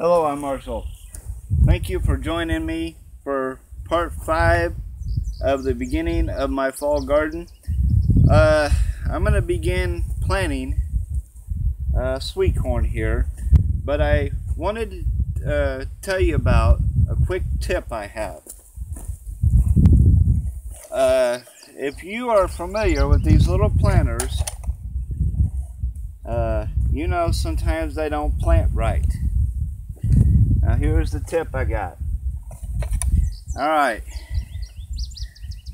Hello, I'm Marshall. Thank you for joining me for part 5 of the beginning of my fall garden. I'm going to begin planting sweet corn here, but I wanted to tell you about a quick tip I have. If you are familiar with these little planters, you know sometimes they don't plant right. Now here's the tip I got. Alright,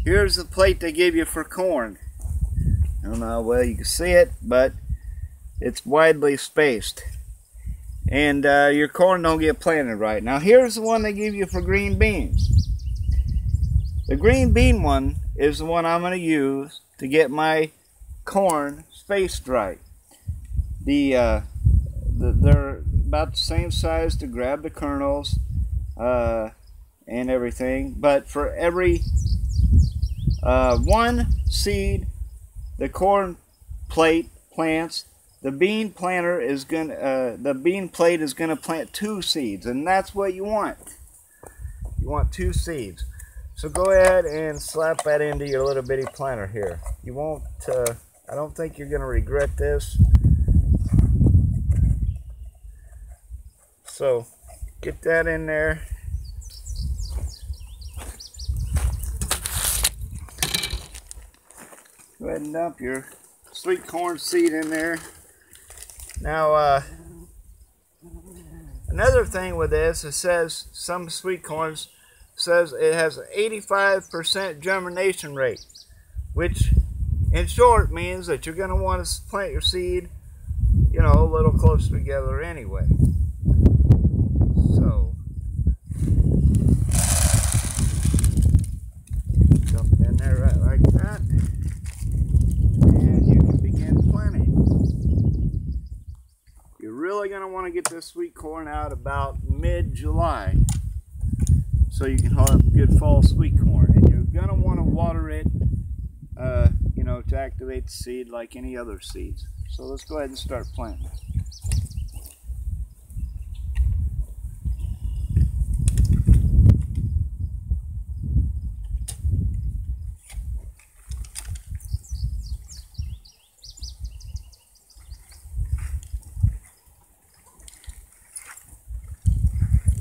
here's the plate they give you for corn. I don't know how well you can see it, but it's widely spaced. And your corn don't get planted right. Now here's the one they give you for green beans. The green bean one is the one I'm going to use to get my corn spaced right. They're about the same size to grab the kernels and everything, but for every one seed the corn plate plants, the bean plate is gonna plant 2 seeds, and that's what you want. You want 2 seeds. So go ahead and slap that into your little bitty planter here. You won't. I don't think you're gonna regret this. So get that in there. Go ahead and dump your sweet corn seed in there. Now another thing with this, it says some sweet corns says it has an 85% germination rate, which in short means that you're going to want to plant your seed, you know, a little closer together anyway. So dump it in there right like that, and you can begin planting. You're really going to want to get this sweet corn out about mid-July so you can have good fall sweet corn, and you're going to want to water it you know, to activate the seed like any other seeds. So let's go ahead and start planting.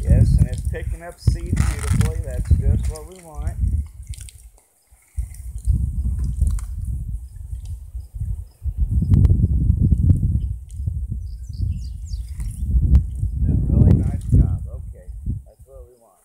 Yes, and it's picking up seed beautifully. That's just what we want. Doing a really nice job. Okay, that's what we want.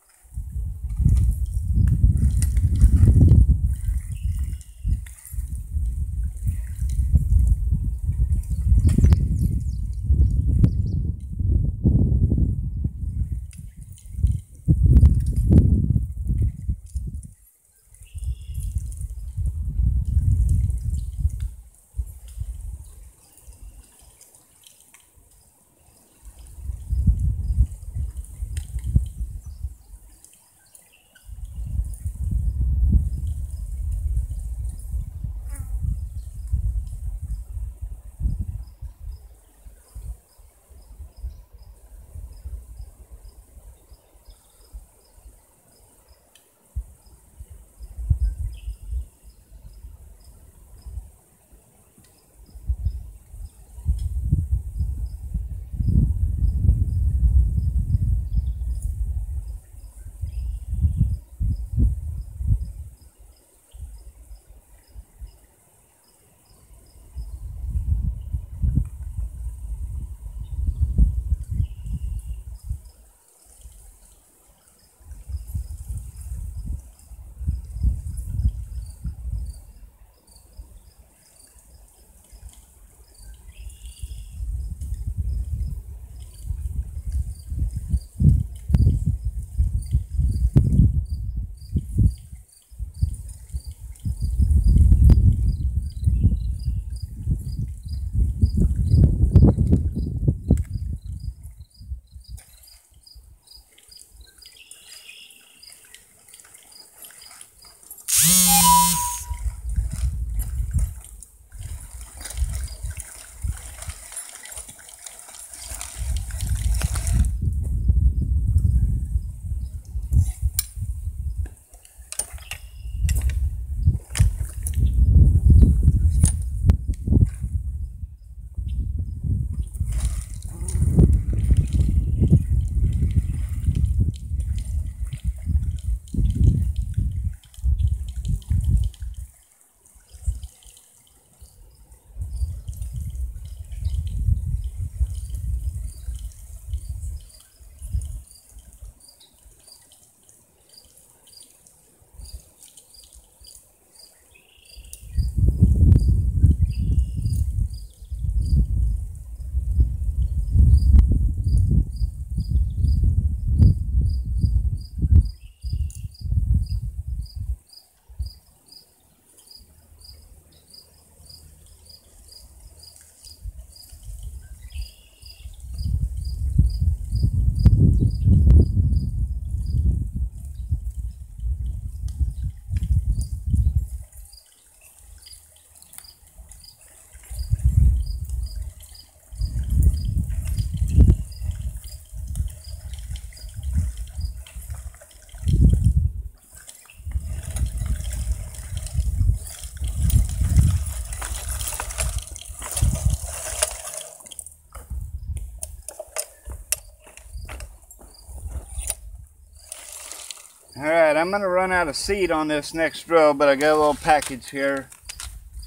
Alright, I'm going to run out of seed on this next row, but I got a little package here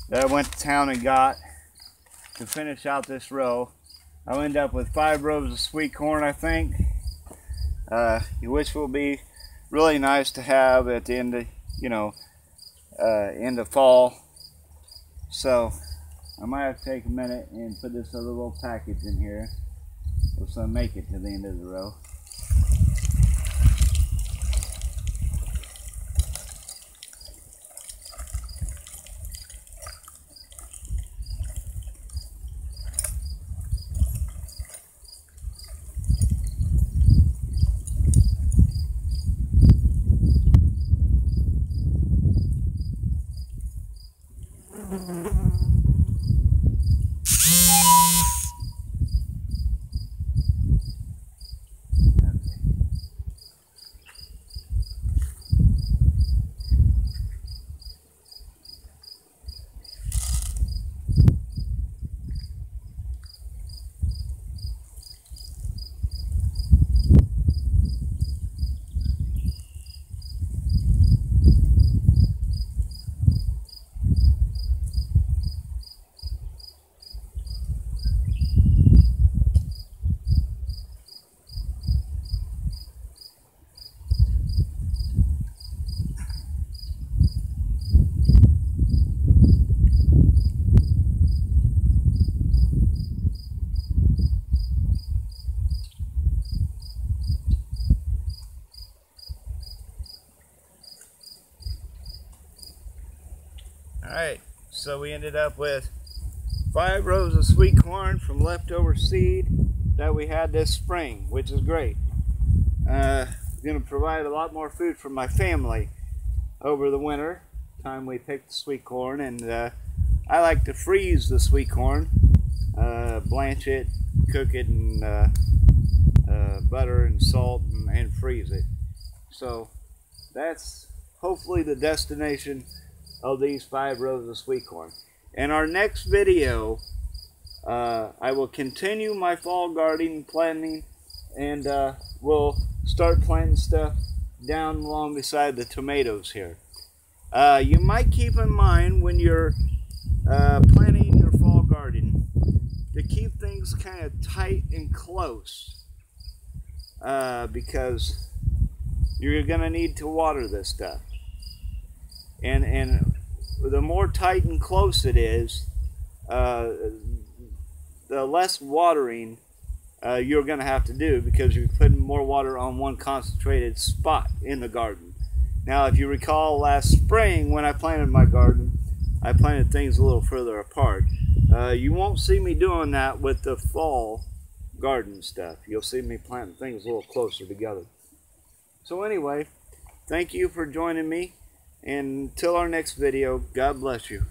that I went to town and got to finish out this row. I'll end up with 5 rows of sweet corn, I think, which will be really nice to have at the end of, end of fall. So I might have to take a minute and put this other little package in here so I make it to the end of the row. Alright, so we ended up with 5 rows of sweet corn from leftover seed that we had this spring, which is great. Going to provide a lot more food for my family over the winter time we pick the sweet corn, and I like to freeze the sweet corn, blanch it, cook it in butter and salt, and freeze it. So that's hopefully the destination of these 5 rows of sweet corn. In our next video, I will continue my fall gardening planting, and we'll start planting stuff down along beside the tomatoes here. You might keep in mind when you're planting your fall garden to keep things kind of tight and close, because you're going to need to water this stuff. And the more tight and close it is, the less watering you're going to have to do, because you're putting more water on one concentrated spot in the garden. Now, if you recall last spring when I planted my garden, I planted things a little further apart. You won't see me doing that with the fall garden stuff. You'll see me planting things a little closer together. So anyway, thank you for joining me. And until our next video, God bless you.